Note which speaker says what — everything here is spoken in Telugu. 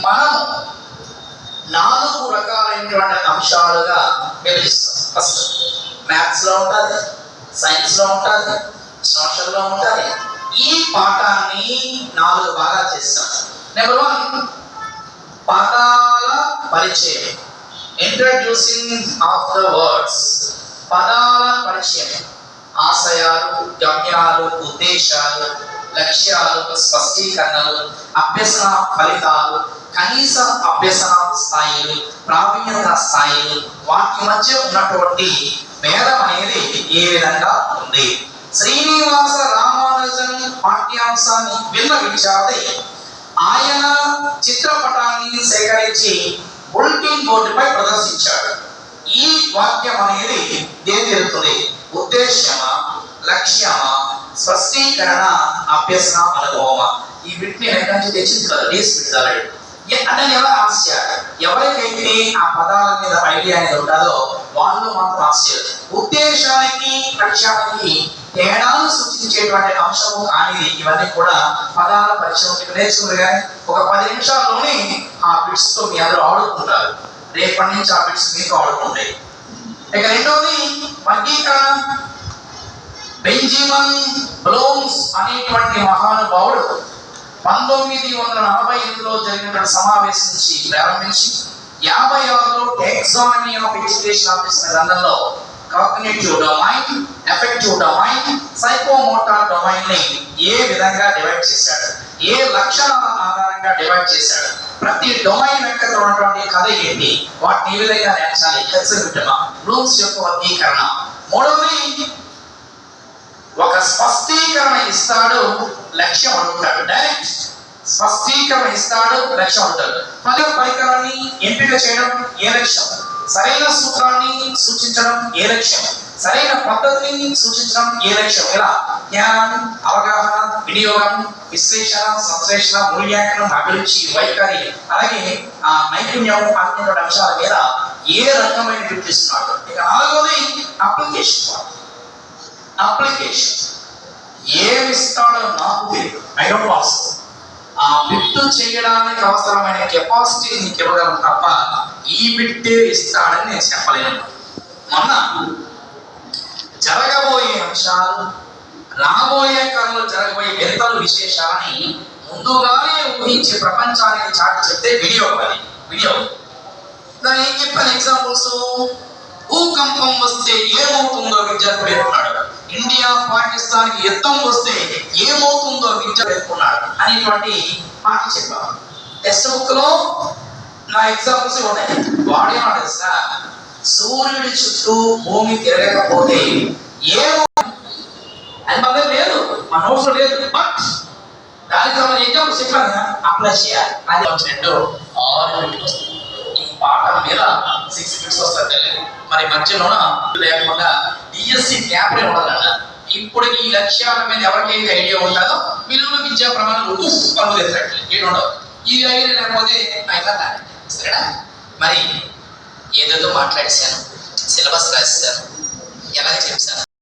Speaker 1: మనం 4 రకాలైనటువంటి అంశాలుగా విభజిస్తాం. ఫస్ట్ మ్యాథ్స్ లో ఉంటుంది, సైన్స్ లో ఉంటుంది, సోషల్ లో ఉంటుంది. ఈ పాఠాన్ని 4 భాగాలు చేస్తాం. నెంబర్ 1 పదాల పరిచయం, ఇంట్రడ్యూసింగ్ ఆఫ్ ద వర్డ్స్. పదాల పరిచయం, ఆశయాలు, గమ్యాలు, ఉద్దేశాలు, లక్ష్యాలు, స్పష్టీకరణలు, అభ్యసన ఫలితాలు, కనీస అభ్యసన స్థాయిలు, ప్రావీణ్యత స్థాయిలు, వాటి మధ్య ఉన్నటువంటి భేదం అనేది ఏ విధంగా ఉంది. శ్రీనివాస రామానుజన్ పాఠ్యాంశాన్ని విన్న విద్యార్థి ఆయన చిత్రపటాన్ని సేకరించి బులెటిన్ బోర్డుపై ప్రదర్శించాడు. ఈ వాక్యం అనేది దేని తెలుపుతుంది? ఉద్దేశమా, లక్ష్యమా, స్పష్టీకరణ, అభ్యసన, అనుభవమా? ఈ వీటిని ఎక్కడి నుంచి తెచ్చింది కదా డేస్ పెట్టాలి. అంటే ఎవరు ఆశ, ఎవరికైతే ఆ పదాల మీద ఐడియా అనేది ఉంటుందో వాళ్ళు మాత్రం ఆశ్చర్యం. ఉద్దేశానికి లక్ష్యానికి తేడాను సూచించేటువంటి అంశము కానీ ఇవన్నీ కూడా పదాల పరిచయం నేర్చుకుంది. కానీ ఒక 10 నిమిషాల్లోనే ఆ బిట్స్ తో మీ అందరూ ఆడుకుంటారు. రేపటి నుంచి ఆ బిట్స్ మీతో ఆడుకుంటాయి. ఇక రెండోది వర్గీకరణ. బెంజమిన్ బ్లూమ్స్ అనేటువంటి మహానుభావుడు 1948లో జరిగిన సమావేశం నుంచి ప్రారంభించి 56లో టాక్సానమీ ఆఫ్ ఎడ్యుకేషన్ ఆఫీస్ గ్రంథంలో cognitive domain, effective domain, psychomotor domain ని ఏ విధంగా డివైడ్ చేశాడు, ఏ లక్షణాల ఆధారంగా డివైడ్ చేశాడు, ప్రతి డొమైన్ వెంట ఉన్నటువంటి కథ ఏంటి, వాటిని ఏ విధంగా నేర్చాలి, బ్లూమ్స్ యొక్క వర్గీకరణ. మూడవది ఒక స్పష్టీకరణ ఇస్తాడు, లక్ష్యం అడుగుతాడు. డైరెక్ట్ స్పష్టీకరణ ఇస్తాడు, లక్ష్యం అడుగుతాడు. పరికరాన్ని ఎంపిక చేయడం ఏ లక్ష్యం, సరైన సూత్రాన్ని సూచించడం ఏ లక్ష్యం, సరైన పద్ధతిని సూచించడం ఏ లక్ష్యం. ఇలా జ్ఞానం, అవగాహన, వినియోగం, విశ్లేషణ, సంశ్లేషణ, మూల్యాంకనం, అభిరుచి, వైఖరి, అలాగే ఆ నైపుణ్యం అనేటువంటి అంశాల మీద ఏ రకమైన చూపిస్తున్నాడు. ఇక 4వది అప్లికేషన్. అప్లికేషన్ ఏమిస్తాడో నాకు తెలియదు, ఐ డోంట్ వాంట్. ఆ బిట్టు చేయడానికి అవసరమైన కెపాసిటీ నీకు ఇవ్వగలను తప్ప ఈ బిట్టే ఇస్తాడని నేను చెప్పలేను. మొన్న జరగబోయే అంశాలు, రాబోయే కాలంలో జరగబోయే వింతలు, విశేషాలని ముందుగానే ఊహించి ప్రపంచానికి చాటి చెప్తే వీడియో దాని ఏం చెప్పాను ఎగ్జాంపుల్స్. భూకంపం వస్తే ఏమవుతుందో విద్యార్థి పేర్కొన్నాడు. ఇండియా పాకిస్తాన్ కి యుద్ధం వస్తే ఏమవుతుందో విద్యార్థి పేర్కొన్నాడు అనేటువంటి మాట చెప్పాను. టెక్స్ట్ బుక్ లో నా ఎగ్జాంపుల్స్ ఉన్నాయి. వాడేమో తెలుసా, సూర్యుడి చుట్టూ భూమి తిరగకపోతే ఏమో అని మన లేదు, మన నోట్స్ లో లేదు. బట్ దానికి సంబంధించి ఎగ్జాంపుల్స్ చెప్పాను, అప్లై చేయాలి. అది 2 6 బిట్లు వస్తుంది. ఈ పాఠం మీద 6 బిట్స్ వస్తుంది. మరి మధ్యలోన లేకుండా డిఎస్సి గ్యాప్ ఉండదన్న. ఇప్పుడు ఈ లక్ష్యాల మీద ఎవరికైతే ఐడియా ఉంటుందో వీళ్ళు విద్యా ప్రమాణాలు పనులు తెచ్చినట్లు ఏడుండవు. ఇది ఐడియా లేకపోతే అయిపోతా. సరేనా? మరి ఏదేదో మాట్లాడేశాను, సిలబస్ రాసేసాను, ఎలాగ చెప్పాను.